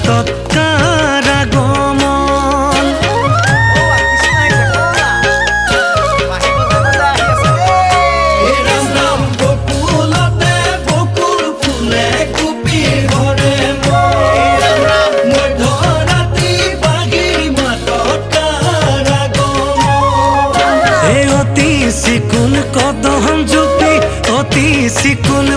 তৎকাৰ আগমন। ৰাম বকুলতে বকুল ফুলে কুপি ভৰে মধ্যৰাতি বাগিৰ মাতত কাৰ আগমন। এই অতি চিকুণ কদম জুপি অতি চিকুণ